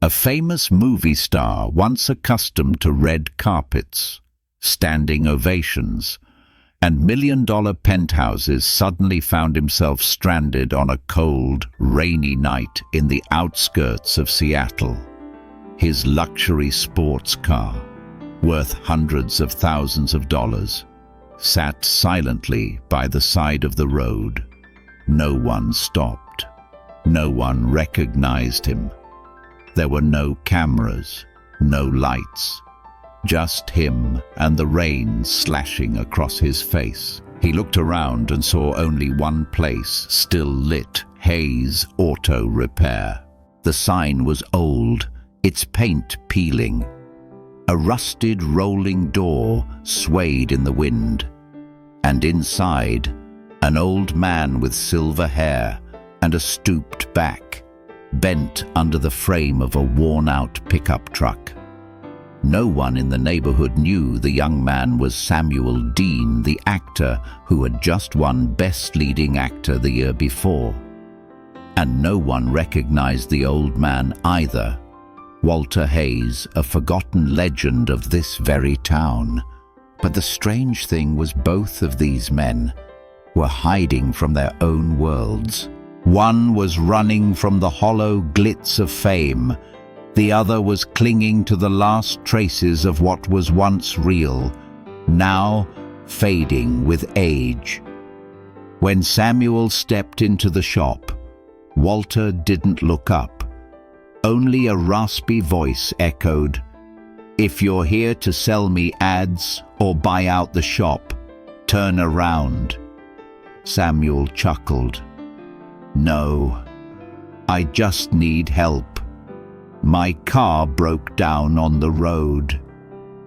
A famous movie star once accustomed to red carpets, standing ovations, and million-dollar penthouses suddenly found himself stranded on a cold, rainy night in the outskirts of Seattle. His luxury sports car, worth hundreds of thousands of dollars, sat silently by the side of the road. No one stopped. No one recognized him. There were no cameras, no lights, just him and the rain slashing across his face. He looked around and saw only one place still lit: Hayes Auto Repair. The sign was old, its paint peeling. A rusted rolling door swayed in the wind, and inside, an old man with silver hair and a stooped back, bent under the frame of a worn-out pickup truck. No one in the neighborhood knew the young man was Samuel Dean, the actor who had just won Best Leading Actor the year before. And no one recognized the old man either. Walter Hayes, a forgotten legend of this very town. But the strange thing was both of these men were hiding from their own worlds. One was running from the hollow glitz of fame. The other was clinging to the last traces of what was once real, now fading with age. When Samuel stepped into the shop, Walter didn't look up. Only a raspy voice echoed, "If you're here to sell me ads or buy out the shop, turn around." Samuel chuckled. "No, I just need help. My car broke down on the road."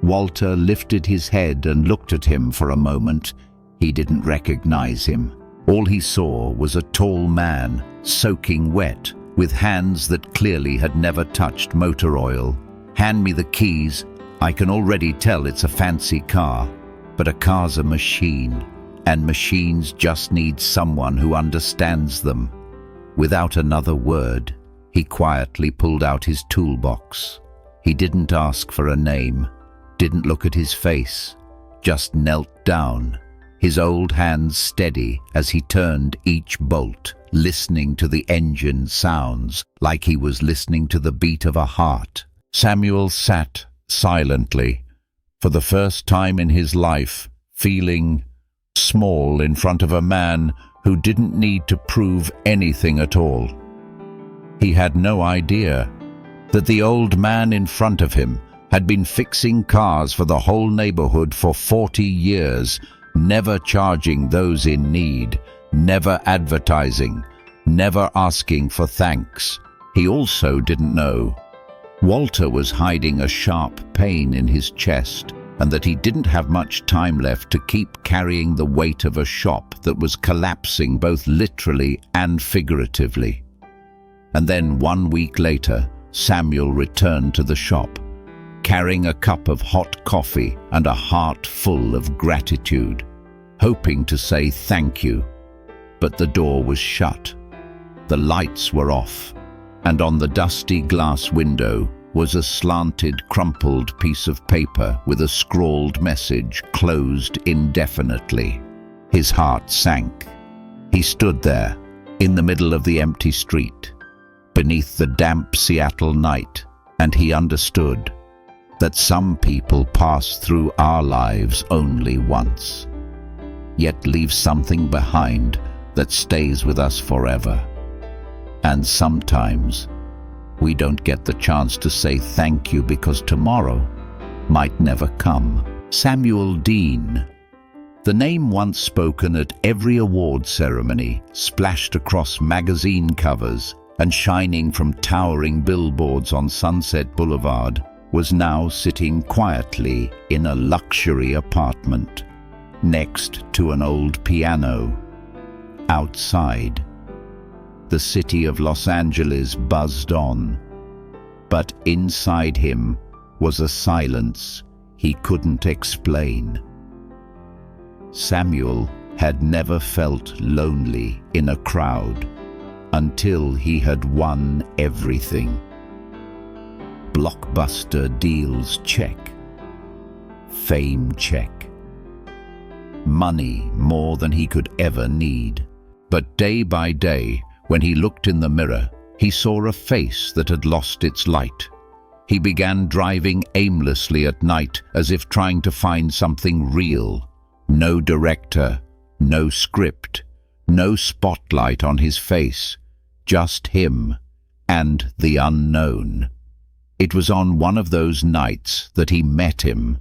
Walter lifted his head and looked at him for a moment. He didn't recognize him. All he saw was a tall man, soaking wet, with hands that clearly had never touched motor oil. "Hand me the keys. I can already tell it's a fancy car, but a car's a machine, and machines just need someone who understands them." Without another word, he quietly pulled out his toolbox. He didn't ask for a name, didn't look at his face, just knelt down, his old hands steady as he turned each bolt, listening to the engine sounds like he was listening to the beat of a heart. Samuel sat silently, for the first time in his life, feeling small in front of a man who didn't need to prove anything at all. He had no idea that the old man in front of him had been fixing cars for the whole neighborhood for 40 years, never charging those in need, never advertising, never asking for thanks. He also didn't know Walter was hiding a sharp pain in his chest, and that he didn't have much time left to keep carrying the weight of a shop that was collapsing both literally and figuratively. And then 1 week later, Samuel returned to the shop, carrying a cup of hot coffee and a heart full of gratitude, hoping to say thank you. But the door was shut, the lights were off, and on the dusty glass window was a slanted, crumpled piece of paper with a scrawled message, "Closed indefinitely." His heart sank. He stood there, in the middle of the empty street, beneath the damp Seattle night, and he understood that some people pass through our lives only once, yet leave something behind that stays with us forever. And sometimes we don't get the chance to say thank you because tomorrow might never come. Samuel Dean, the name once spoken at every award ceremony, splashed across magazine covers and shining from towering billboards on Sunset Boulevard, was now sitting quietly in a luxury apartment next to an old piano. Outside, the city of Los Angeles buzzed on, but inside him was a silence he couldn't explain. Samuel had never felt lonely in a crowd until he had won everything. blockbuster deals check. Fame check. Money more than he could ever need. But day by day, when he looked in the mirror, he saw a face that had lost its light. He began driving aimlessly at night as if trying to find something real. No director, no script, no spotlight on his face, just him and the unknown. It was on one of those nights that he met him.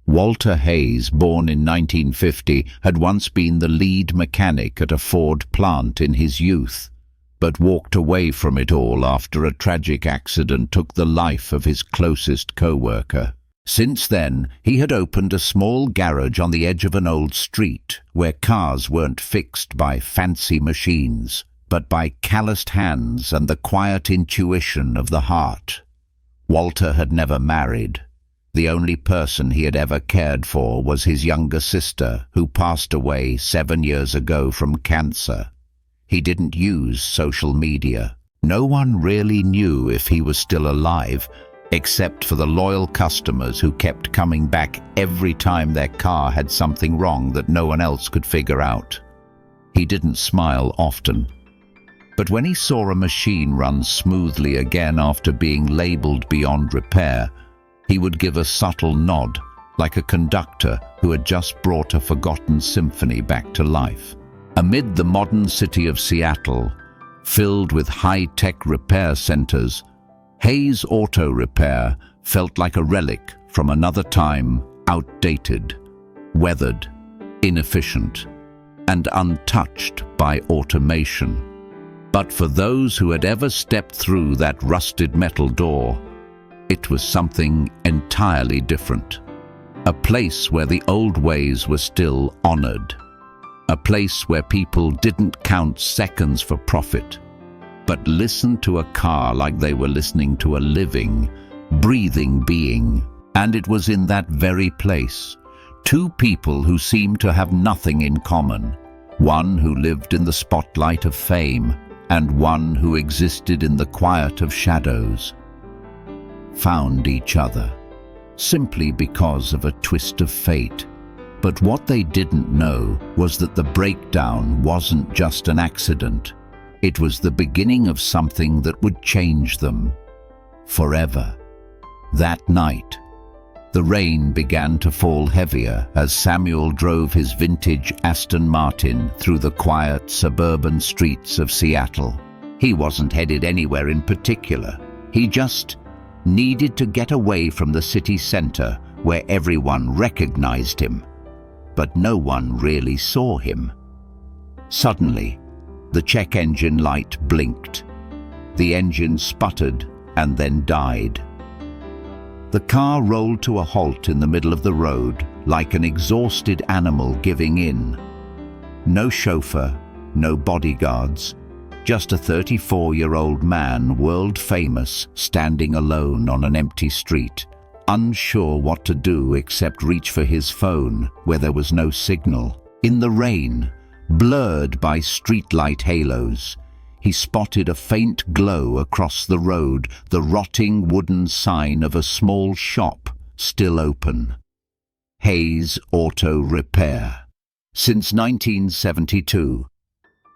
Walter Hayes, born in 1950, had once been the lead mechanic at a Ford plant in his youth, but walked away from it all after a tragic accident took the life of his closest co-worker. Since then, he had opened a small garage on the edge of an old street where cars weren't fixed by fancy machines, but by calloused hands and the quiet intuition of the heart. Walter had never married. The only person he had ever cared for was his younger sister, who passed away 7 years ago from cancer. He didn't use social media. No one really knew if he was still alive, except for the loyal customers who kept coming back every time their car had something wrong that no one else could figure out. He didn't smile often. But when he saw a machine run smoothly again after being labeled beyond repair, he would give a subtle nod, like a conductor who had just brought a forgotten symphony back to life. Amid the modern city of Seattle, filled with high-tech repair centers, Hayes Auto Repair felt like a relic from another time, outdated, weathered, inefficient, and untouched by automation. But for those who had ever stepped through that rusted metal door, it was something entirely different. A place where the old ways were still honored. A place where people didn't count seconds for profit, but listened to a car like they were listening to a living, breathing being. And it was in that very place, two people who seemed to have nothing in common. One who lived in the spotlight of fame, and one who existed in the quiet of shadows, found each other, simply because of a twist of fate. But what they didn't know was that the breakdown wasn't just an accident. It was the beginning of something that would change them forever. That night, the rain began to fall heavier as Samuel drove his vintage Aston Martin through the quiet suburban streets of Seattle. He wasn't headed anywhere in particular. He just needed to get away from the city center where everyone recognized him, but no one really saw him. Suddenly, the check engine light blinked. The engine sputtered and then died. The car rolled to a halt in the middle of the road, like an exhausted animal giving in. No chauffeur, no bodyguards, just a 34-year-old man, world famous, standing alone on an empty street, unsure what to do except reach for his phone where there was no signal. In the rain, blurred by streetlight halos, he spotted a faint glow across the road, the rotting wooden sign of a small shop still open. Hayes Auto Repair. Since 1972,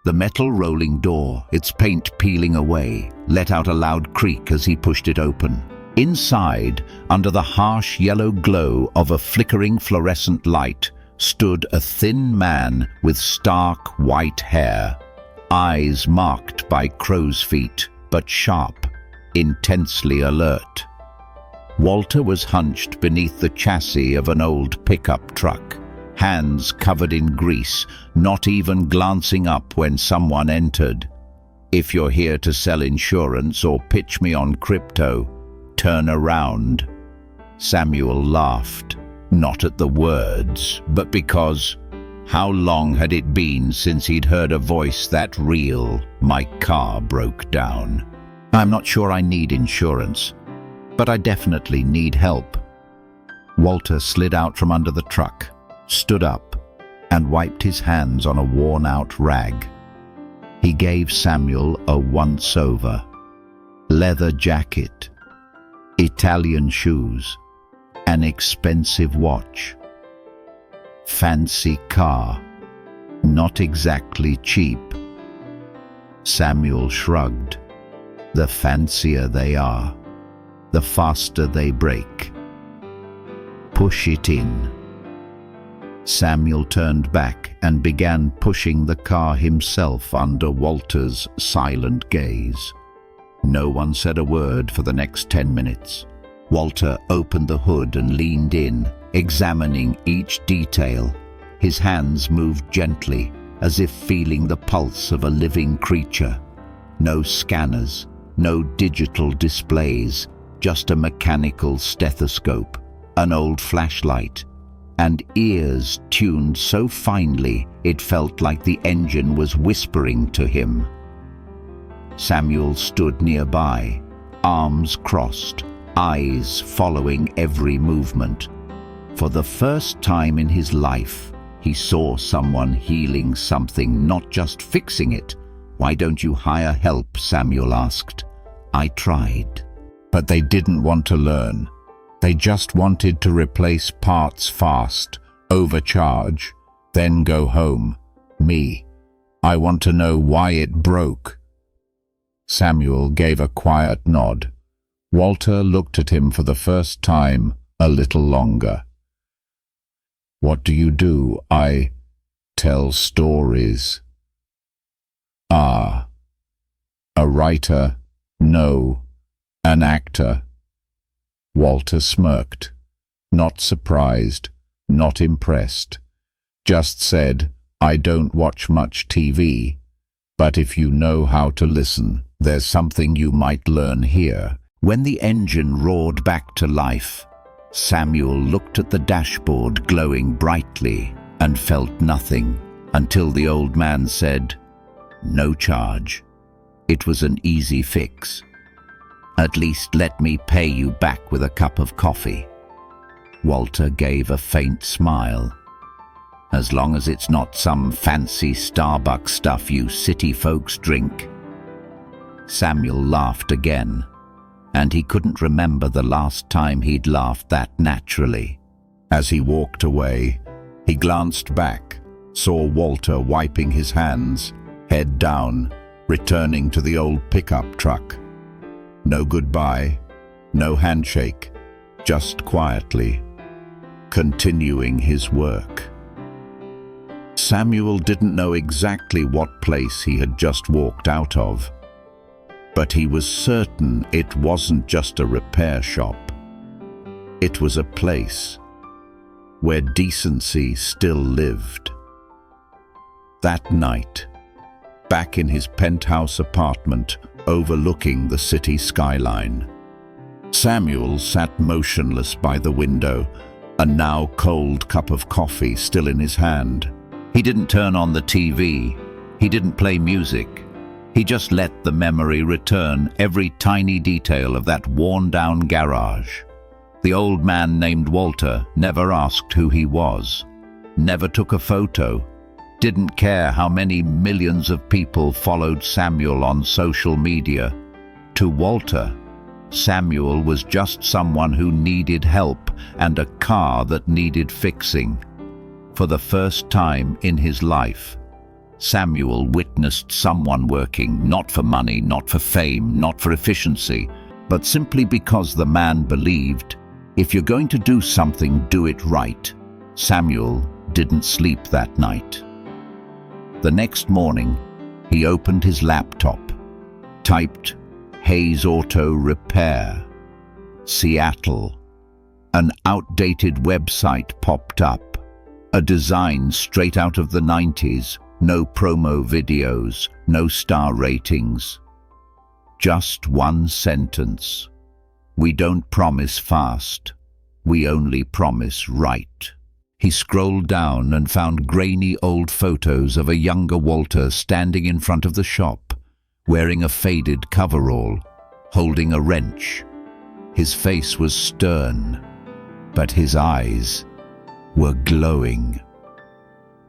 the metal rolling door, its paint peeling away, let out a loud creak as he pushed it open. Inside, under the harsh yellow glow of a flickering fluorescent light, stood a thin man with stark white hair, eyes marked by crow's feet, but sharp, intensely alert. Walter was hunched beneath the chassis of an old pickup truck, hands covered in grease, not even glancing up when someone entered. "If you're here to sell insurance or pitch me on crypto, turn around." Samuel laughed, not at the words, but because how long had it been since he'd heard a voice that real? "My car broke down. I'm not sure I need insurance, but I definitely need help." Walter slid out from under the truck, stood up, and wiped his hands on a worn-out rag. He gave Samuel a once-over. Leather jacket. Italian shoes, an expensive watch, fancy car, not exactly cheap. Samuel shrugged. The fancier they are, the faster they break. Push it in. Samuel turned back and began pushing the car himself under Walter's silent gaze. No one said a word for the next 10 minutes. Walter opened the hood and leaned in, examining each detail. His hands moved gently, as if feeling the pulse of a living creature. No scanners, no digital displays, just a mechanical stethoscope, an old flashlight, and ears tuned so finely it felt like the engine was whispering to him. Samuel stood nearby, arms crossed, eyes following every movement. For the first time in his life, he saw someone healing something, not just fixing it. "Why don't you hire help?" Samuel asked. "I tried." But they didn't want to learn. They just wanted to replace parts fast, overcharge, then go home. Me, I want to know why it broke. Samuel gave a quiet nod. Walter looked at him for the first time a little longer. "What do you do?" "I tell stories." "Ah, a writer?" "No, an actor." Walter smirked, not surprised, not impressed. Just said, "I don't watch much TV, but if you know how to listen, there's something you might learn here." When the engine roared back to life, Samuel looked at the dashboard glowing brightly and felt nothing until the old man said, "No charge. It was an easy fix. At least let me pay you back with a cup of coffee." Walter gave a faint smile. "As long as it's not some fancy Starbucks stuff you city folks drink." Samuel laughed again, and he couldn't remember the last time he'd laughed that naturally. As he walked away, he glanced back, saw Walter wiping his hands, head down, returning to the old pickup truck. No goodbye, no handshake, just quietly, continuing his work. Samuel didn't know exactly what place he had just walked out of, but he was certain it wasn't just a repair shop. It was a place where decency still lived. That night, back in his penthouse apartment overlooking the city skyline, Samuel sat motionless by the window, a now cold cup of coffee still in his hand. He didn't turn on the TV. He didn't play music. He just let the memory return, every tiny detail of that worn-down garage. The old man named Walter never asked who he was, never took a photo, didn't care how many millions of people followed Samuel on social media. To Walter, Samuel was just someone who needed help and a car that needed fixing. For the first time in his life, Samuel witnessed someone working not for money, not for fame, not for efficiency, but simply because the man believed, if you're going to do something, do it right. Samuel didn't sleep that night. The next morning, he opened his laptop, typed Hayes Auto Repair, Seattle. An outdated website popped up, a design straight out of the 90s, no promo videos, no star ratings. Just one sentence. "We don't promise fast, we only promise right." He scrolled down and found grainy old photos of a younger Walter standing in front of the shop, wearing a faded coverall, holding a wrench. His face was stern, but his eyes were glowing.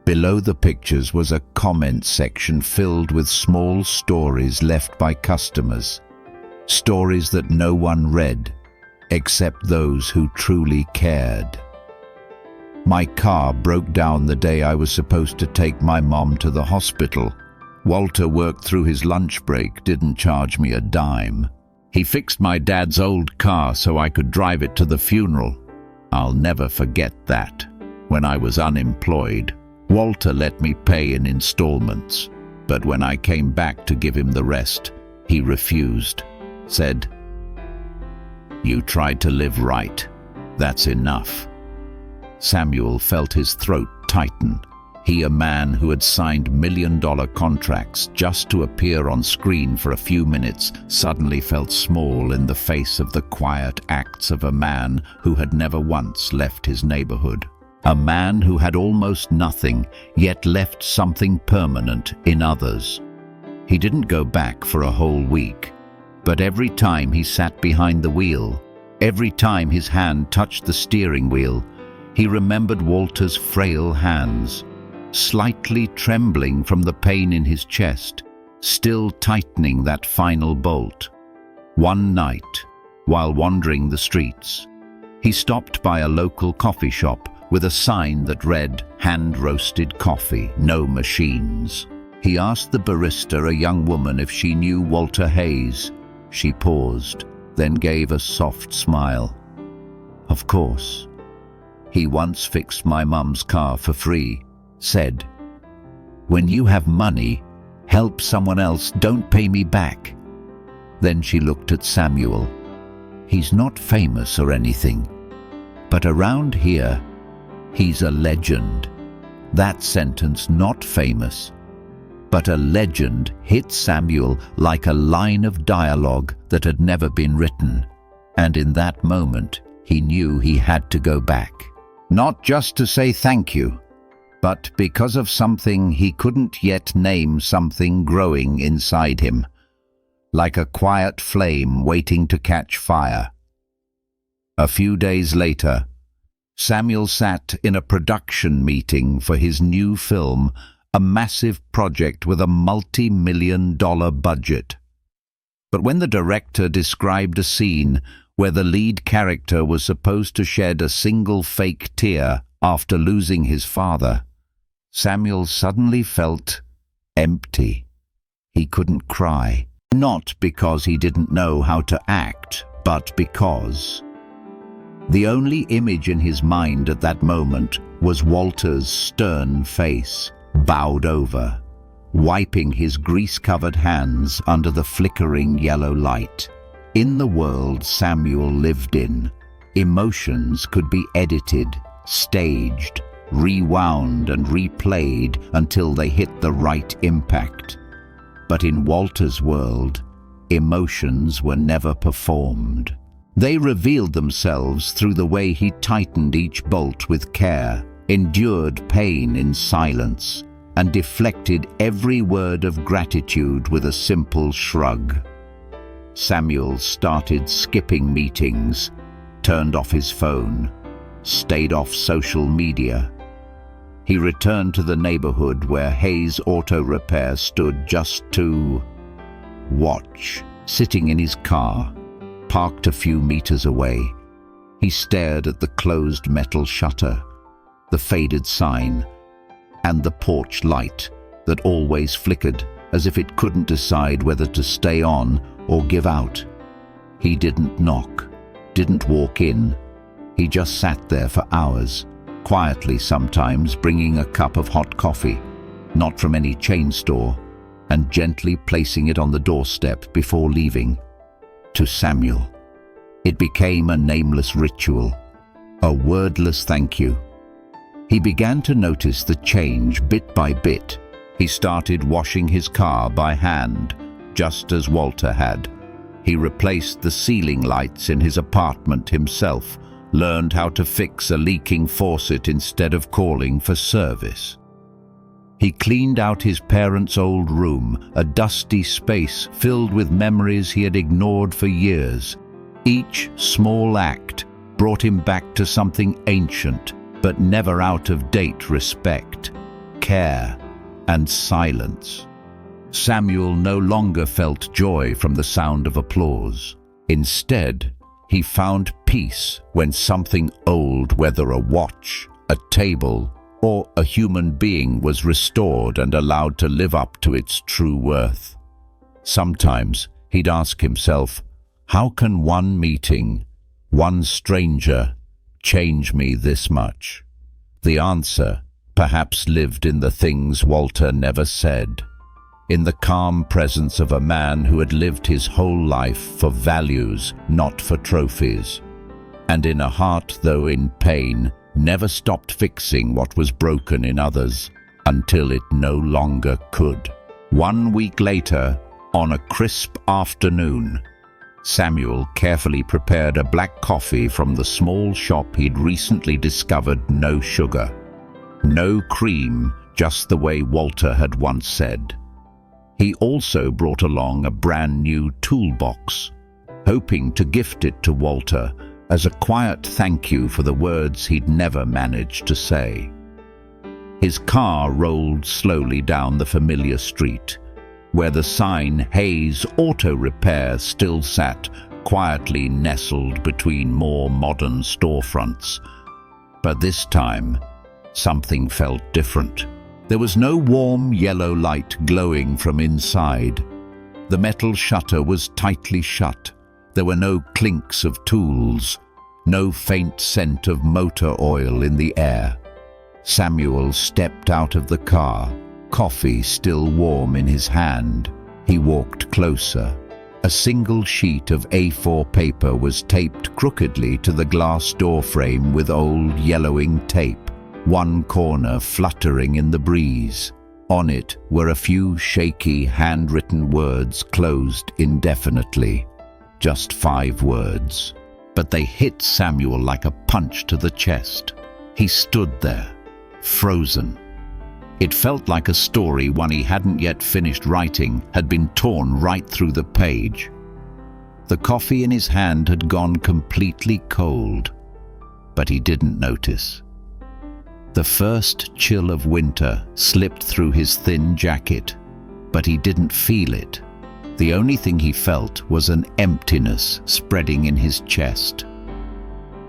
Below the pictures was a comment section filled with small stories left by customers, stories that no one read, except those who truly cared. My car broke down the day I was supposed to take my mom to the hospital. Walter worked through his lunch break, didn't charge me a dime. He fixed my dad's old car so I could drive it to the funeral. I'll never forget that. When I was unemployed, Walter let me pay in installments. But when I came back to give him the rest, he refused. Said, "You tried to live right. That's enough." Samuel felt his throat tighten. He, a man who had signed million-dollar contracts just to appear on screen for a few minutes, suddenly felt small in the face of the quiet acts of a man who had never once left his neighborhood. A man who had almost nothing, yet left something permanent in others. He didn't go back for a whole week, but every time he sat behind the wheel, every time his hand touched the steering wheel, he remembered Walter's frail hands, slightly trembling from the pain in his chest, still tightening that final bolt. One night, while wandering the streets, he stopped by a local coffee shop with a sign that read, "Hand-roasted coffee, no machines." He asked the barista, a young woman, if she knew Walter Hayes. She paused, then gave a soft smile. "Of course. He once fixed my mum's car for free. Said, 'When you have money, help someone else, don't pay me back.'" Then she looked at Samuel. "He's not famous or anything, but around here, he's a legend." That sentence, "not famous, but a legend," hit Samuel like a line of dialogue that had never been written. And in that moment, he knew he had to go back. Not just to say thank you, but because of something he couldn't yet name, something growing inside him, like a quiet flame waiting to catch fire. A few days later, Samuel sat in a production meeting for his new film, a massive project with a multi-million-dollar budget. But when the director described a scene where the lead character was supposed to shed a single fake tear after losing his father, Samuel suddenly felt empty. He couldn't cry, not because he didn't know how to act, but because the only image in his mind at that moment was Walter's stern face, bowed over, wiping his grease-covered hands under the flickering yellow light. In the world Samuel lived in, emotions could be edited, staged, rewound and replayed until they hit the right impact. But in Walter's world, emotions were never performed. They revealed themselves through the way he tightened each bolt with care, endured pain in silence, and deflected every word of gratitude with a simple shrug. Samuel started skipping meetings, turned off his phone, stayed off social media. He returned to the neighborhood where Hayes Auto Repair stood just to watch. Sitting in his car, parked a few meters away, he stared at the closed metal shutter, the faded sign, and the porch light that always flickered as if it couldn't decide whether to stay on or give out. He didn't knock, didn't walk in. He just sat there for hours, quietly sometimes bringing a cup of hot coffee, not from any chain store, and gently placing it on the doorstep before leaving. To Samuel, it became a nameless ritual, a wordless thank you. He began to notice the change bit by bit. He started washing his car by hand, just as Walter had. He replaced the ceiling lights in his apartment himself, learned how to fix a leaking faucet instead of calling for service. He cleaned out his parents' old room, a dusty space filled with memories he had ignored for years. Each small act brought him back to something ancient, but never out of date: respect, care, and silence. Samuel no longer felt joy from the sound of applause. Instead, He found peace when something old, whether a watch, a table, or a human being, was restored and allowed to live up to its true worth. Sometimes he'd ask himself, how can one meeting, one stranger, change me this much? The answer perhaps lived in the things Walter never said, in the calm presence of a man who had lived his whole life for values, not for trophies, and in a heart, though in pain, never stopped fixing what was broken in others until it no longer could. 1 week later, on a crisp afternoon, Samuel carefully prepared a black coffee from the small shop he'd recently discovered. No sugar, no cream, just the way Walter had once said. He also brought along a brand new toolbox, hoping to gift it to Walter as a quiet thank you for the words he'd never managed to say. His car rolled slowly down the familiar street, where the sign Hayes Auto Repair still sat quietly nestled between more modern storefronts. But this time, something felt different. There was no warm yellow light glowing from inside. The metal shutter was tightly shut. There were no clinks of tools, no faint scent of motor oil in the air. Samuel stepped out of the car, coffee still warm in his hand. He walked closer. A single sheet of A4 paper was taped crookedly to the glass door frame with old yellowing tape, one corner fluttering in the breeze. On it were a few shaky handwritten words closed indefinitely. Just 5 words. But they hit Samuel like a punch to the chest. He stood there, frozen. It felt like a story one he hadn't yet finished writing had been torn right through the page. The coffee in his hand had gone completely cold, but he didn't notice. The first chill of winter slipped through his thin jacket, but he didn't feel it. The only thing he felt was an emptiness spreading in his chest.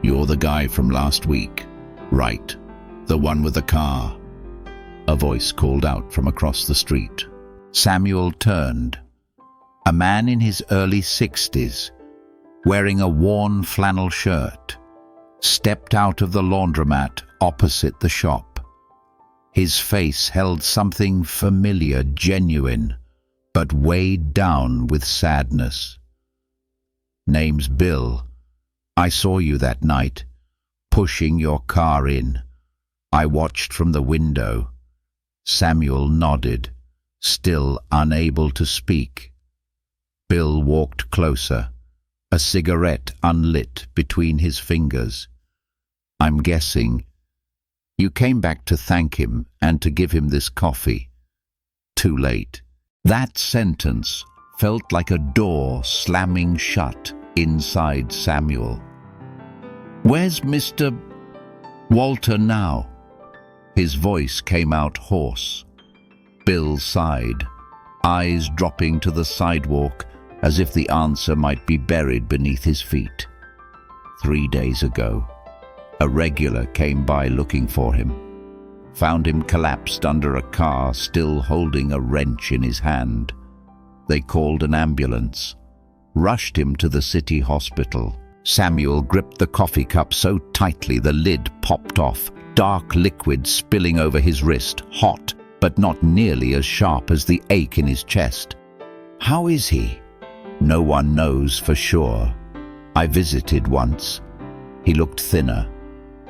"You're the guy from last week, right? The one with the car?" A voice called out from across the street. Samuel turned. A man in his early 60s, wearing a worn flannel shirt, stepped out of the laundromat opposite the shop. His face held something familiar, genuine, but weighed down with sadness. "Name's Bill. I saw you that night, pushing your car in. I watched from the window." Samuel nodded, still unable to speak. Bill walked closer, a cigarette unlit between his fingers. "I'm guessing you came back to thank him and to give him this coffee. Too late." That sentence felt like a door slamming shut inside Samuel. "Where's Mr. Walter now?" His voice came out hoarse. Bill sighed, eyes dropping to the sidewalk as if the answer might be buried beneath his feet. 3 days ago, a regular came by looking for him. Found him collapsed under a car, still holding a wrench in his hand. They called an ambulance, rushed him to the city hospital. Samuel gripped the coffee cup so tightly the lid popped off, dark liquid spilling over his wrist, hot, but not nearly as sharp as the ache in his chest. "How is he?" "No one knows for sure. I visited once. He looked thinner,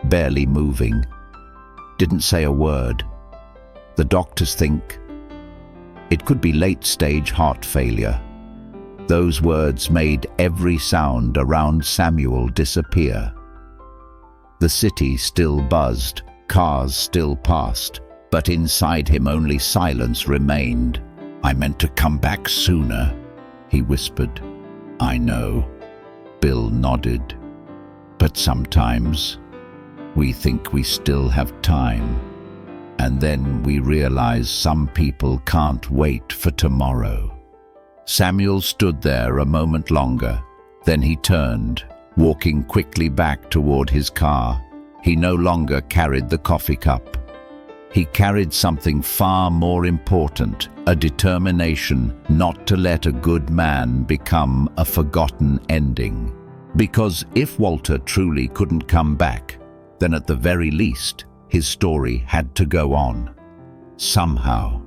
barely moving. Didn't say a word. The doctors think it could be late-stage heart failure." Those words made every sound around Samuel disappear. The city still buzzed, cars still passed, but inside him only silence remained. "I meant to come back sooner," he whispered. "I know." Bill nodded. "But sometimes we think we still have time, and then we realize some people can't wait for tomorrow." Samuel stood there a moment longer. Then he turned, walking quickly back toward his car. He no longer carried the coffee cup. He carried something far more important, a determination not to let a good man become a forgotten ending. Because if Walter truly couldn't come back, then at the very least, his story had to go on. Somehow.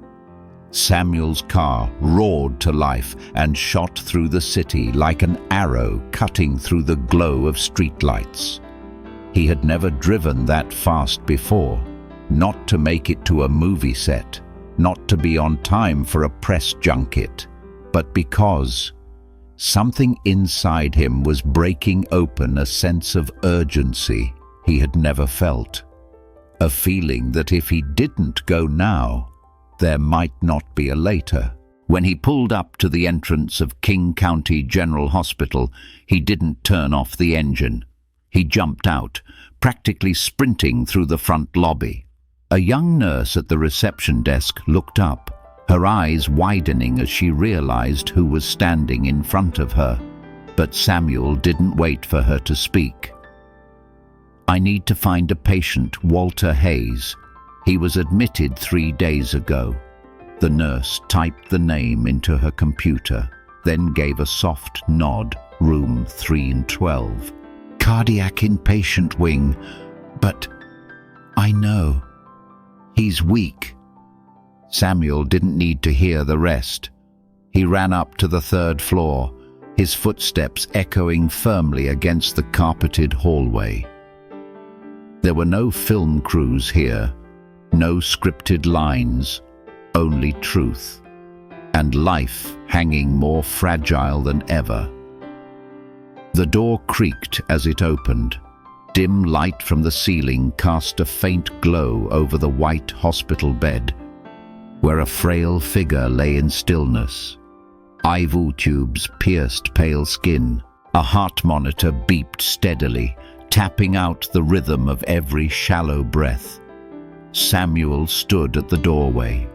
Samuel's car roared to life and shot through the city like an arrow cutting through the glow of streetlights. He had never driven that fast before, not to make it to a movie set, not to be on time for a press junket, but because something inside him was breaking open a sense of urgency he had never felt. A feeling that if he didn't go now, there might not be a later. When he pulled up to the entrance of King County General Hospital, he didn't turn off the engine. He jumped out, practically sprinting through the front lobby. A young nurse at the reception desk looked up, her eyes widening as she realized who was standing in front of her. But Samuel didn't wait for her to speak. "I need to find a patient, Walter Hayes. He was admitted 3 days ago." The nurse typed the name into her computer, then gave a soft nod. "Room 312. Cardiac inpatient wing. But I know. He's weak." Samuel didn't need to hear the rest. He ran up to the 3rd floor, his footsteps echoing firmly against the carpeted hallway. There were no film crews here, no scripted lines, only truth, and life hanging more fragile than ever. The door creaked as it opened. Dim light from the ceiling cast a faint glow over the white hospital bed, where a frail figure lay in stillness. IV tubes pierced pale skin. A heart monitor beeped steadily, tapping out the rhythm of every shallow breath. Samuel stood at the doorway.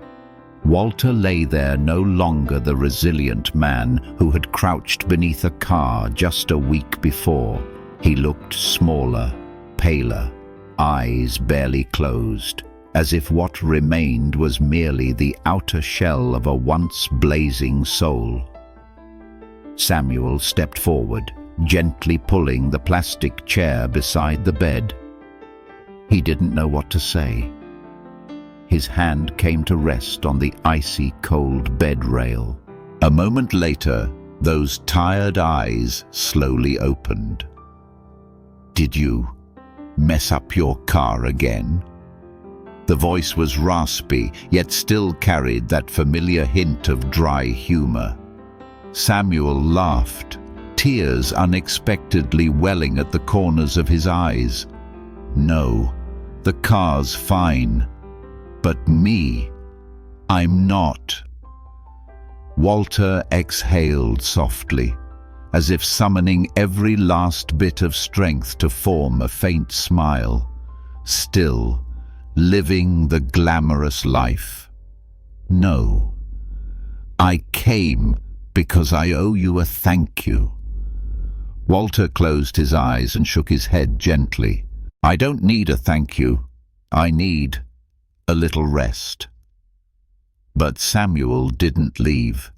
Walter lay there no longer the resilient man who had crouched beneath a car just a week before. He looked smaller, paler, eyes barely closed, as if what remained was merely the outer shell of a once blazing soul. Samuel stepped forward, gently pulling the plastic chair beside the bed. He didn't know what to say. His hand came to rest on the icy cold bed rail. A moment later, those tired eyes slowly opened. "Did you mess up your car again?" The voice was raspy, yet still carried that familiar hint of dry humor. Samuel laughed, tears unexpectedly welling at the corners of his eyes. "No, the car's fine. But me, I'm not." Walter exhaled softly, as if summoning every last bit of strength to form a faint smile. Still, living the glamorous life. "No, I came because I owe you a thank you." Walter closed his eyes and shook his head gently. "I don't need a thank you. I need a little rest." But Samuel didn't leave.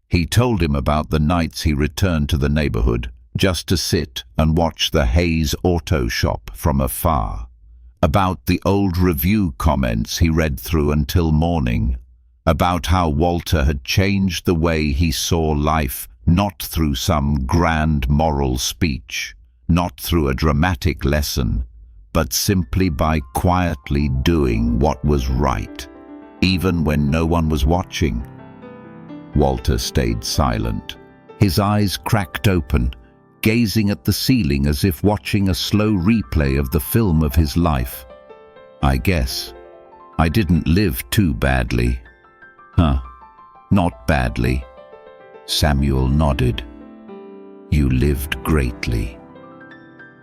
He told him about the nights he returned to the neighborhood just to sit and watch the Hayes auto shop from afar, about the old review comments he read through until morning, about how Walter had changed the way he saw life, not through some grand moral speech, not through a dramatic lesson, but simply by quietly doing what was right, even when no one was watching. Walter stayed silent. His eyes cracked open, gazing at the ceiling as if watching a slow replay of the film of his life. "I guess I didn't live too badly." "Huh, not badly." Samuel nodded. "You lived greatly."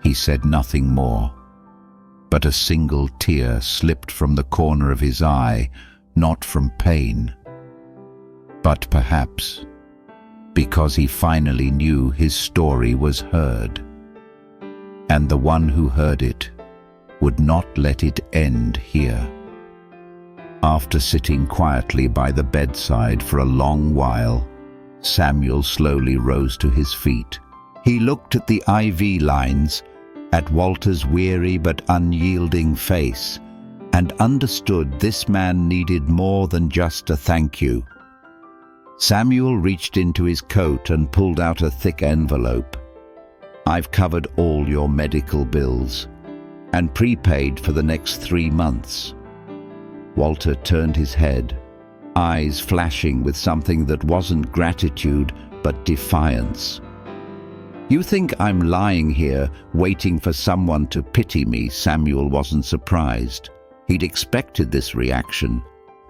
He said nothing more, but a single tear slipped from the corner of his eye, not from pain, but perhaps because he finally knew his story was heard. and the one who heard it would not let it end here. After sitting quietly by the bedside for a long while, Samuel slowly rose to his feet. He looked at the IV lines, at Walter's weary but unyielding face, and understood this man needed more than just a thank you. Samuel reached into his coat and pulled out a thick envelope. "I've covered all your medical bills and prepaid for the next 3 months." Walter turned his head, eyes flashing with something that wasn't gratitude but defiance. "You think I'm lying here, waiting for someone to pity me?" Samuel wasn't surprised. He'd expected this reaction,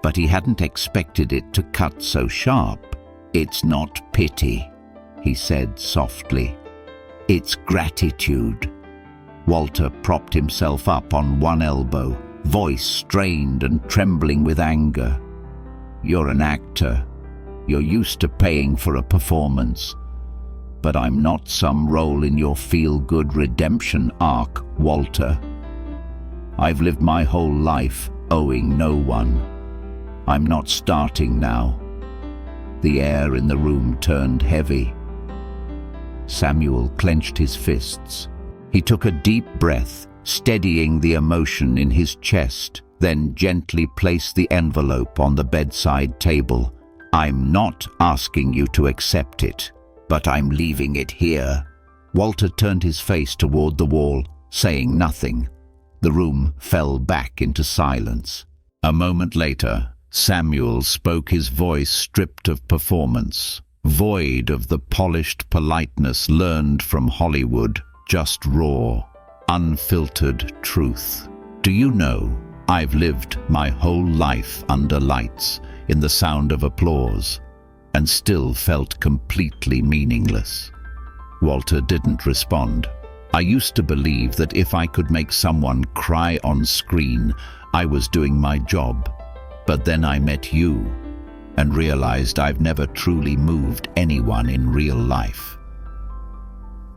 but he hadn't expected it to cut so sharp. "It's not pity," he said softly. "It's gratitude." Walter propped himself up on one elbow, voice strained and trembling with anger. "You're an actor. You're used to paying for a performance. But I'm not some role in your feel-good redemption arc, Walter. I've lived my whole life owing no one. I'm not starting now." The air in the room turned heavy. Samuel clenched his fists. He took a deep breath, steadying the emotion in his chest, then gently placed the envelope on the bedside table. "I'm not asking you to accept it, but I'm leaving it here." Walter turned his face toward the wall, saying nothing. The room fell back into silence. A moment later, Samuel spoke, his voice stripped of performance, void of the polished politeness learned from Hollywood, just raw, unfiltered truth. "Do you know, I've lived my whole life under lights, in the sound of applause, and still felt completely meaningless." Walter didn't respond. "I used to believe that if I could make someone cry on screen, I was doing my job. But then I met you and realized I've never truly moved anyone in real life."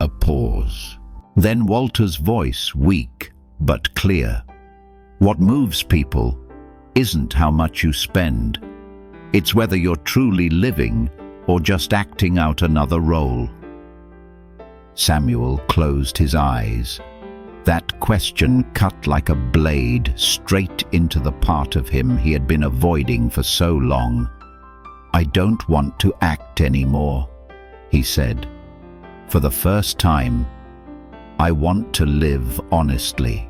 A pause. Then Walter's voice, weak but clear. "What moves people isn't how much you spend. It's whether you're truly living or just acting out another role." Samuel closed his eyes. That question cut like a blade straight into the part of him he had been avoiding for so long. "I don't want to act anymore," he said. "For the first time, I want to live honestly.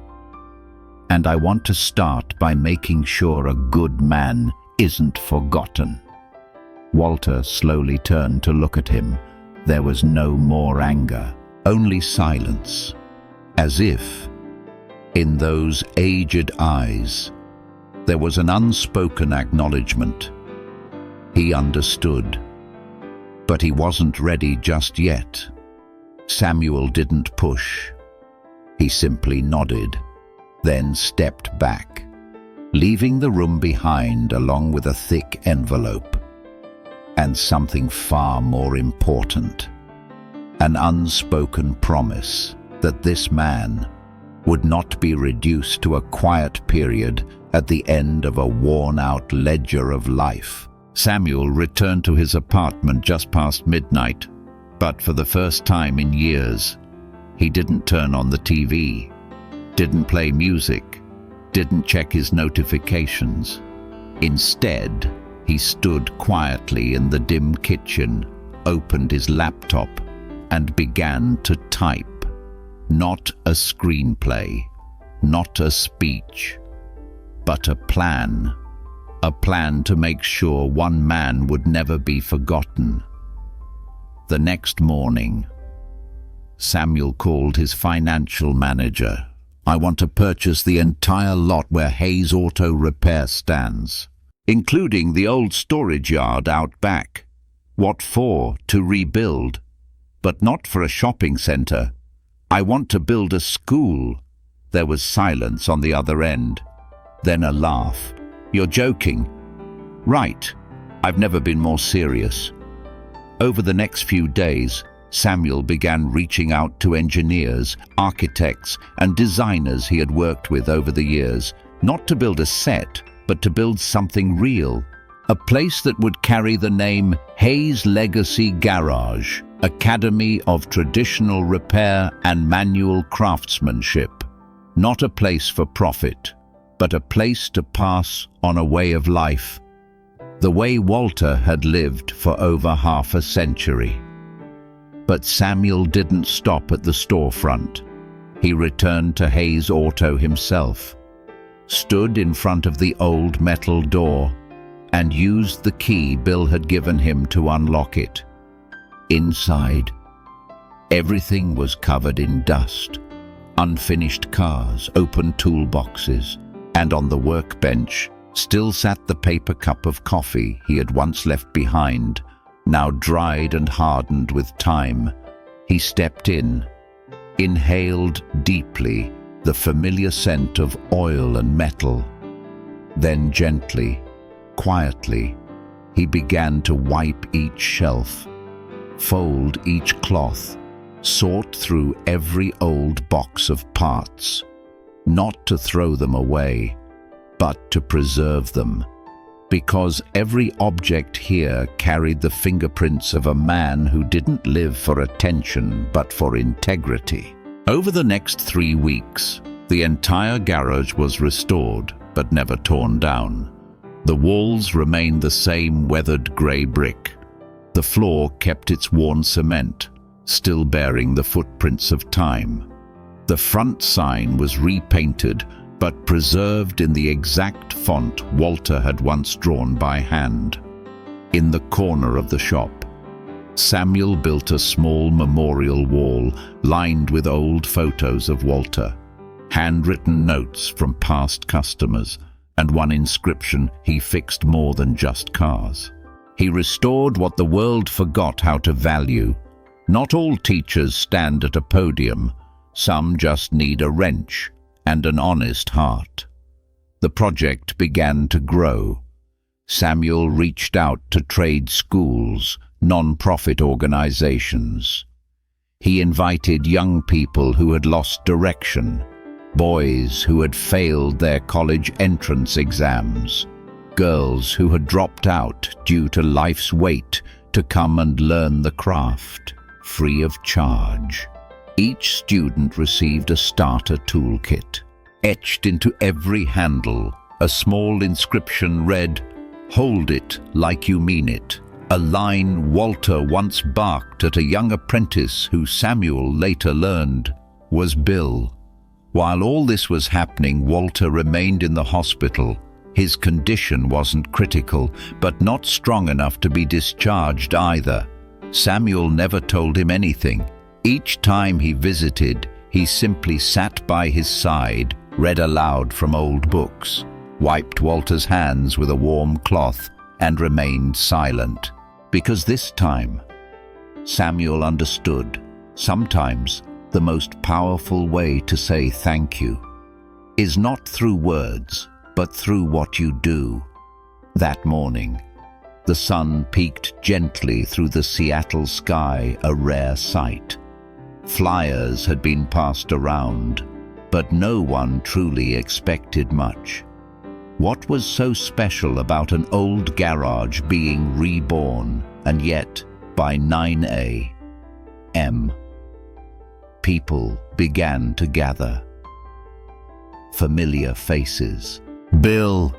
And I want to start by making sure a good man isn't forgotten." Walter slowly turned to look at him. There was no more anger, only silence, as if, in those aged eyes, there was an unspoken acknowledgement. He understood, but he wasn't ready just yet. Samuel didn't push. He simply nodded, then stepped back, leaving the room behind along with a thick envelope. And something far more important, an unspoken promise that this man would not be reduced to a quiet period at the end of a worn-out ledger of life. Samuel returned to his apartment just past midnight, but for the first time in years, he didn't turn on the TV, didn't play music, didn't check his notifications. Instead, he stood quietly in the dim kitchen, opened his laptop, and began to type. Not a screenplay, not a speech, but a plan. A plan to make sure one man would never be forgotten. The next morning, Samuel called his financial manager. "I want to purchase the entire lot where Hayes Auto Repair stands, including the old storage yard out back." "What for?" "To rebuild, but not for a shopping center. I want to build a school." There was silence on the other end, then a laugh. "You're joking." "Right. I've never been more serious." Over the next few days, Samuel began reaching out to engineers, architects, and designers he had worked with over the years, not to build a set, but to build something real. A place that would carry the name Hayes Legacy Garage, Academy of Traditional Repair and Manual Craftsmanship. Not a place for profit, but a place to pass on a way of life, the way Walter had lived for over half a century. But Samuel didn't stop at the storefront. He returned to Hayes Auto himself, stood in front of the old metal door, and used the key Bill had given him to unlock it. Inside, everything was covered in dust, unfinished cars, open toolboxes, and on the workbench still sat the paper cup of coffee he had once left behind, now dried and hardened with time. He stepped in, inhaled deeply the familiar scent of oil and metal. Then gently, quietly, he began to wipe each shelf, fold each cloth, sort through every old box of parts, not to throw them away, but to preserve them, because every object here carried the fingerprints of a man who didn't live for attention but for integrity. Over the next 3 weeks, the entire garage was restored but never torn down. The walls remained the same weathered grey brick. The floor kept its worn cement, still bearing the footprints of time. The front sign was repainted, but preserved in the exact font Walter had once drawn by hand. In the corner of the shop, Samuel built a small memorial wall lined with old photos of Walter, handwritten notes from past customers, and one inscription he fixed more than just cars. He restored what the world forgot how to value. Not all teachers stand at a podium. Some just need a wrench and an honest heart. The project began to grow. Samuel reached out to trade schools, non-profit organizations. He invited young people who had lost direction, boys who had failed their college entrance exams, girls who had dropped out due to life's weight to come and learn the craft, free of charge. Each student received a starter toolkit. Etched into every handle, a small inscription read, "Hold it like you mean it," a line Walter once barked at a young apprentice who Samuel later learned was Bill. While all this was happening, Walter remained in the hospital. His condition wasn't critical, but not strong enough to be discharged either. Samuel never told him anything. Each time he visited, he simply sat by his side, read aloud from old books, wiped Walter's hands with a warm cloth, and remained silent. Because this time, Samuel understood, sometimes the most powerful way to say thank you is not through words, but through what you do. That morning, the sun peeked gently through the Seattle sky, a rare sight. Flyers had been passed around, but no one truly expected much. What was so special about an old garage being reborn, and yet, by 9 a.m., people began to gather. Familiar faces. Bill,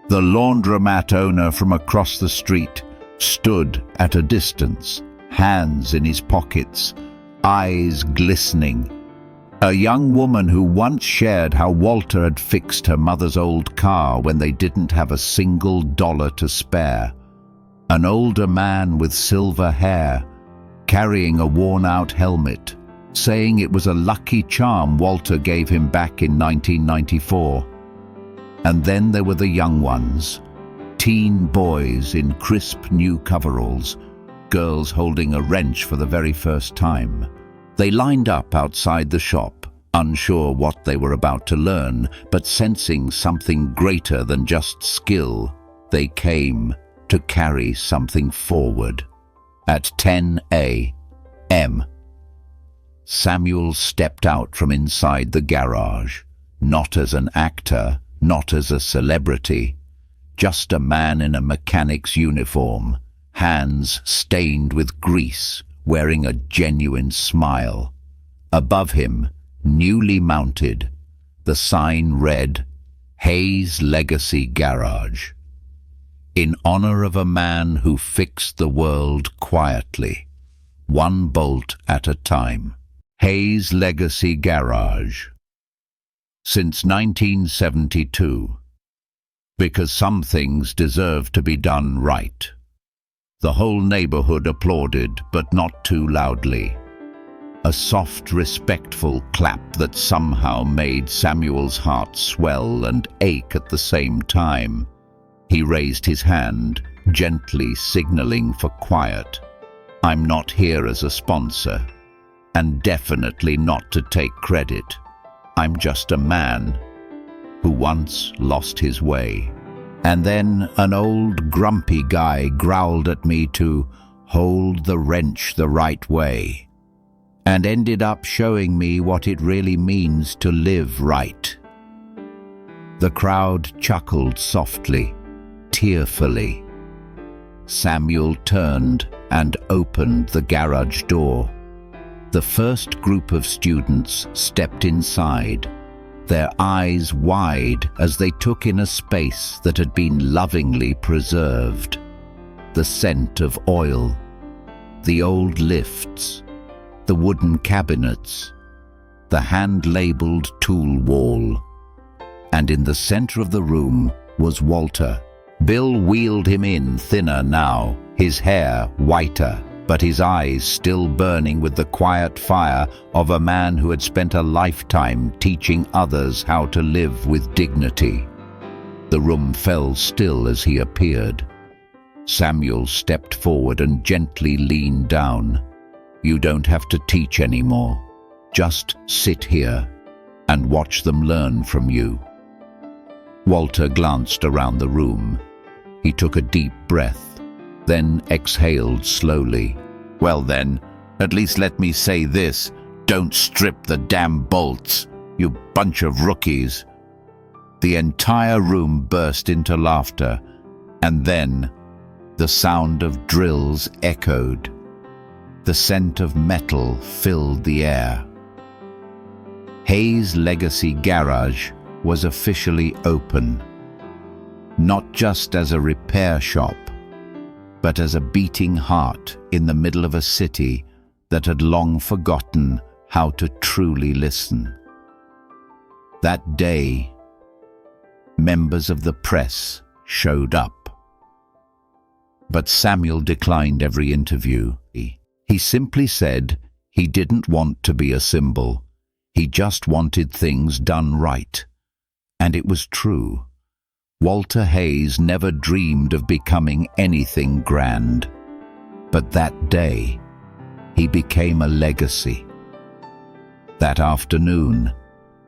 the laundromat owner from across the street, stood at a distance, hands in his pockets, eyes glistening. A young woman who once shared how Walter had fixed her mother's old car when they didn't have a single dollar to spare. An older man with silver hair, carrying a worn-out helmet, saying it was a lucky charm Walter gave him back in 1994. And then there were the young ones, teen boys in crisp new coveralls, girls holding a wrench for the very first time. They lined up outside the shop, unsure what they were about to learn, but sensing something greater than just skill. They came to carry something forward. At 10 a.m., M. Samuel stepped out from inside the garage, not as an actor, not as a celebrity, just a man in a mechanic's uniform, hands stained with grease, wearing a genuine smile. Above him, newly mounted, the sign read, Hayes Legacy Garage. In honor of a man who fixed the world quietly, one bolt at a time. Hayes Legacy Garage. Since 1972. Because some things deserve to be done right. The whole neighborhood applauded, but not too loudly. A soft, respectful clap that somehow made Samuel's heart swell and ache at the same time. He raised his hand, gently signaling for quiet. I'm not here as a sponsor, and definitely not to take credit. I'm just a man who once lost his way. And then an old grumpy guy growled at me to hold the wrench the right way, and ended up showing me what it really means to live right. The crowd chuckled softly, tearfully. Samuel turned and opened the garage door. The first group of students stepped inside, their eyes wide as they took in a space that had been lovingly preserved. The scent of oil, the old lifts, the wooden cabinets, the hand-labeled tool wall. And in the center of the room was Walter. Bill wheeled him in, thinner now, his hair whiter, but his eyes still burning with the quiet fire of a man who had spent a lifetime teaching others how to live with dignity. The room fell still as he appeared. Samuel stepped forward and gently leaned down. You don't have to teach anymore. Just sit here and watch them learn from you. Walter glanced around the room. He took a deep breath, then exhaled slowly. Well then, at least let me say this. Don't strip the damn bolts, you bunch of rookies. The entire room burst into laughter, and then the sound of drills echoed. The scent of metal filled the air. Hayes Legacy Garage was officially open, not just as a repair shop, but as a beating heart in the middle of a city that had long forgotten how to truly listen. That day, members of the press showed up. But Samuel declined every interview. He simply said he didn't want to be a symbol. He just wanted things done right. And it was true. Walter Hayes never dreamed of becoming anything grand. But that day, he became a legacy. That afternoon,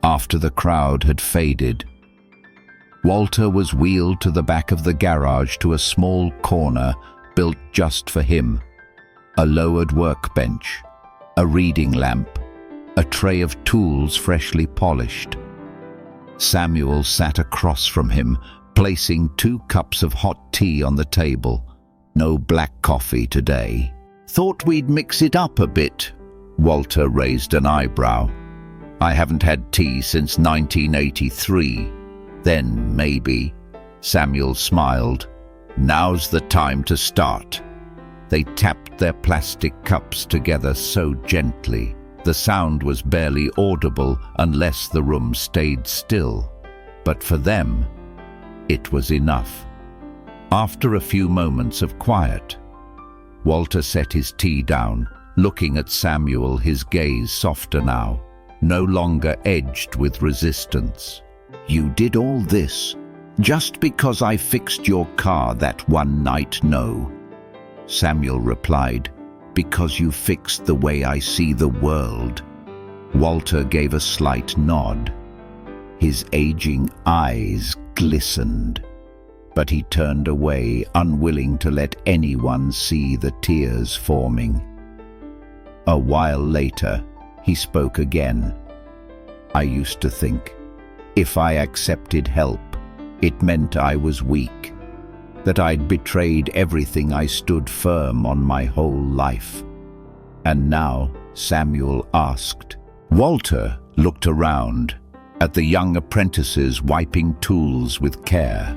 after the crowd had faded, Walter was wheeled to the back of the garage to a small corner built just for him. A lowered workbench, a reading lamp, a tray of tools freshly polished. Samuel sat across from him, placing 2 cups of hot tea on the table. No black coffee today. Thought we'd mix it up a bit. Walter raised an eyebrow. I haven't had tea since 1983. Then maybe. Samuel smiled. Now's the time to start. They tapped their plastic cups together so gently. The sound was barely audible unless the room stayed still. But for them, it was enough. After a few moments of quiet, Walter set his tea down, looking at Samuel, his gaze softer now, no longer edged with resistance. You did all this just because I fixed your car that one night, no? Samuel replied, because you fixed the way I see the world. Walter gave a slight nod. His aging eyes glistened, but he turned away, unwilling to let anyone see the tears forming. A while later, he spoke again. "I used to think, if I accepted help, it meant I was weak, that I'd betrayed everything I stood firm on my whole life." And now, Samuel asked. Walter looked around, at the young apprentices wiping tools with care,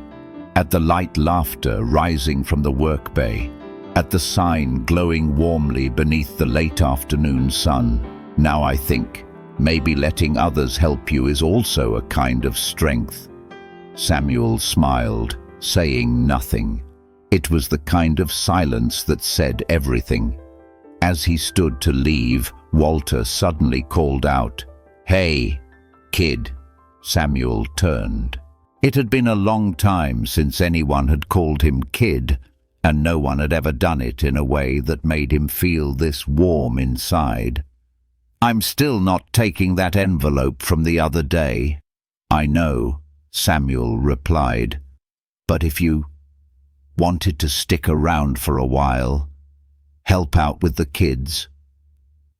at the light laughter rising from the work bay, at the sign glowing warmly beneath the late afternoon sun. "Now I think, maybe letting others help you is also a kind of strength." Samuel smiled, saying nothing. It was the kind of silence that said everything. As he stood to leave, Walter suddenly called out, "Hey, kid." Samuel turned. It had been a long time since anyone had called him kid, and no one had ever done it in a way that made him feel this warm inside. "I'm still not taking that envelope from the other day." "I know," Samuel replied, "but if you wanted to stick around for a while, help out with the kids,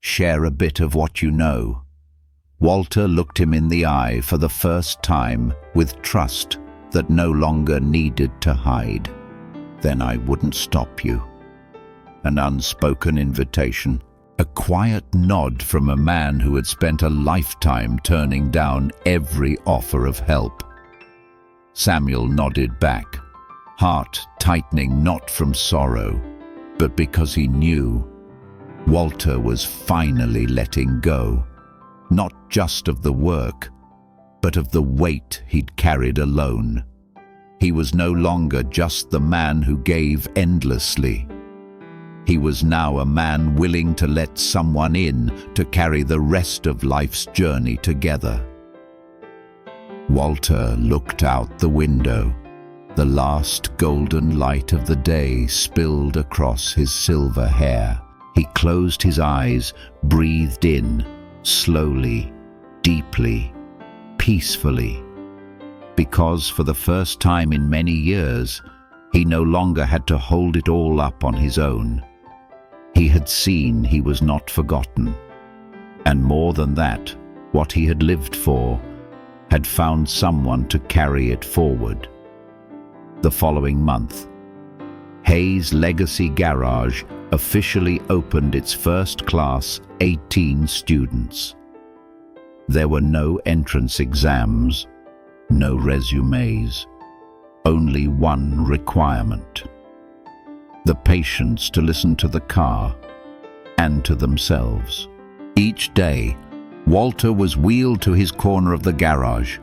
share a bit of what you know." Walter looked him in the eye for the first time with trust that no longer needed to hide. "Then I wouldn't stop you." An unspoken invitation, a quiet nod from a man who had spent a lifetime turning down every offer of help. Samuel nodded back, heart tightening not from sorrow, but because he knew Walter was finally letting go, not just of the work, but of the weight he'd carried alone. He was no longer just the man who gave endlessly. He was now a man willing to let someone in to carry the rest of life's journey together. Walter looked out the window. The last golden light of the day spilled across his silver hair. He closed his eyes, breathed in, slowly, deeply, peacefully. Because for the first time in many years, he no longer had to hold it all up on his own. He had seen he was not forgotten. And more than that, what he had lived for had found someone to carry it forward. The following month, Hayes Legacy Garage officially opened its first class, 18 students. There were no entrance exams, no resumes, only one requirement: the patience to listen to the car and to themselves. Each day, Walter was wheeled to his corner of the garage.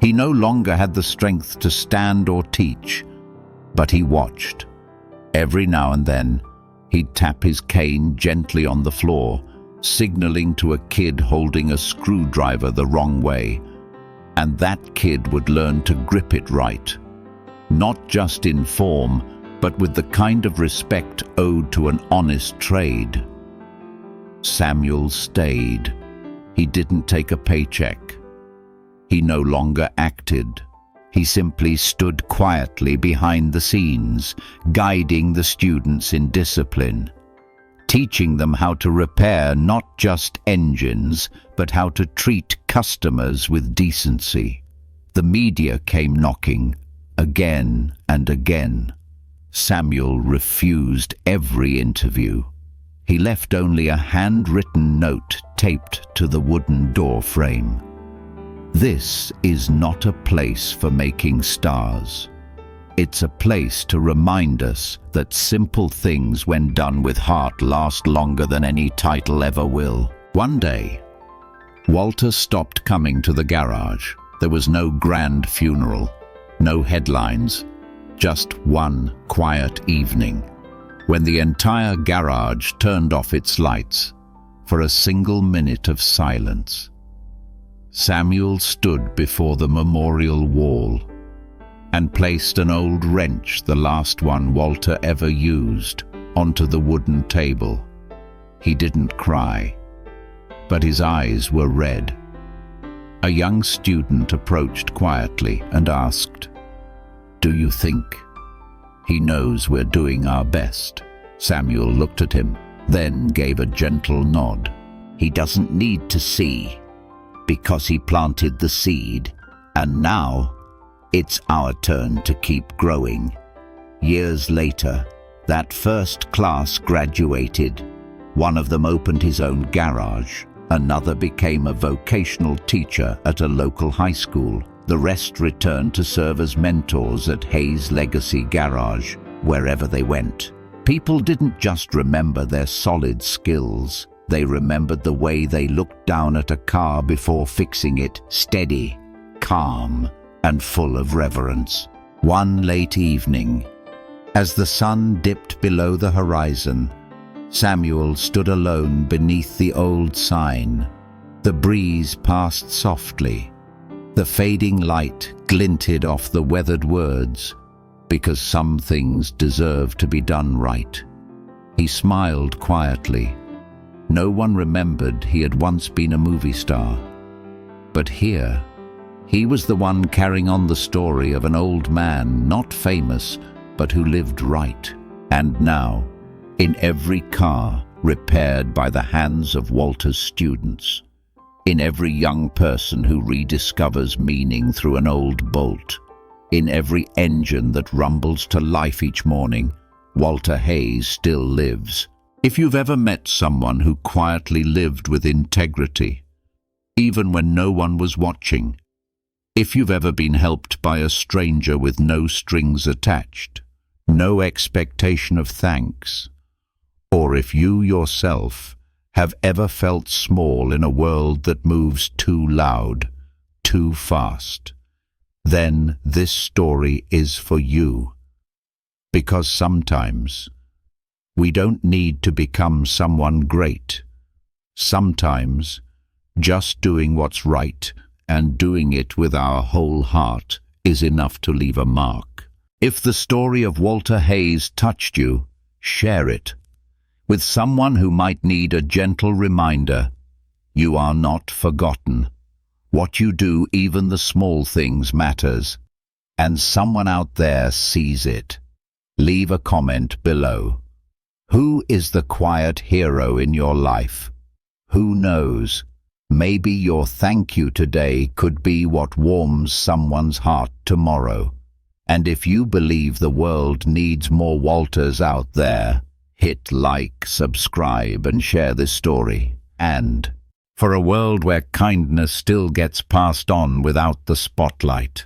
He no longer had the strength to stand or teach, but he watched. Every now and then, he'd tap his cane gently on the floor, signaling to a kid holding a screwdriver the wrong way, and that kid would learn to grip it right, not just in form, but with the kind of respect owed to an honest trade. Samuel stayed. He didn't take a paycheck. He no longer acted. He simply stood quietly behind the scenes, guiding the students in discipline, teaching them how to repair not just engines, but how to treat customers with decency. The media came knocking, again and again. Samuel refused every interview. He left only a handwritten note taped to the wooden door frame. "This is not a place for making stars. It's a place to remind us that simple things, when done with heart, last longer than any title ever will." One day, Walter stopped coming to the garage. There was no grand funeral, no headlines, just one quiet evening, when the entire garage turned off its lights for a single minute of silence. Samuel stood before the memorial wall and placed an old wrench, the last one Walter ever used, onto the wooden table. He didn't cry, but his eyes were red. A young student approached quietly and asked, "Do you think he knows we're doing our best?" Samuel looked at him, then gave a gentle nod. He doesn't need to see, because he planted the seed, and now it's our turn to keep growing. Years later, that first class graduated. One of them opened his own garage. Another became a vocational teacher at a local high school. The rest returned to serve as mentors at Hayes Legacy Garage, wherever they went. People didn't just remember their solid skills. They remembered the way they looked down at a car before fixing it, steady, calm, and full of reverence. One late evening, as the sun dipped below the horizon, Samuel stood alone beneath the old sign. The breeze passed softly. The fading light glinted off the weathered words, "Because some things deserve to be done right." He smiled quietly. No one remembered he had once been a movie star. But here, he was the one carrying on the story of an old man, not famous, but who lived right. And now, in every car repaired by the hands of Walter's students, in every young person who rediscovers meaning through an old bolt, in every engine that rumbles to life each morning, Walter Hayes still lives. If you've ever met someone who quietly lived with integrity, even when no one was watching, if you've ever been helped by a stranger with no strings attached, no expectation of thanks, or if you yourself have ever felt small in a world that moves too loud, too fast, then this story is for you. Because sometimes we don't need to become someone great. Sometimes just doing what's right and doing it with our whole heart is enough to leave a mark. If the story of Walter Hayes touched you, share it with someone who might need a gentle reminder. You are not forgotten. What you do, even the small things, matters, and someone out there sees it. Leave a comment below. Who is the quiet hero in your life? Who knows? Maybe your thank you today could be what warms someone's heart tomorrow. And if you believe the world needs more Walters out there, hit like, subscribe, and share this story. And for a world where kindness still gets passed on without the spotlight,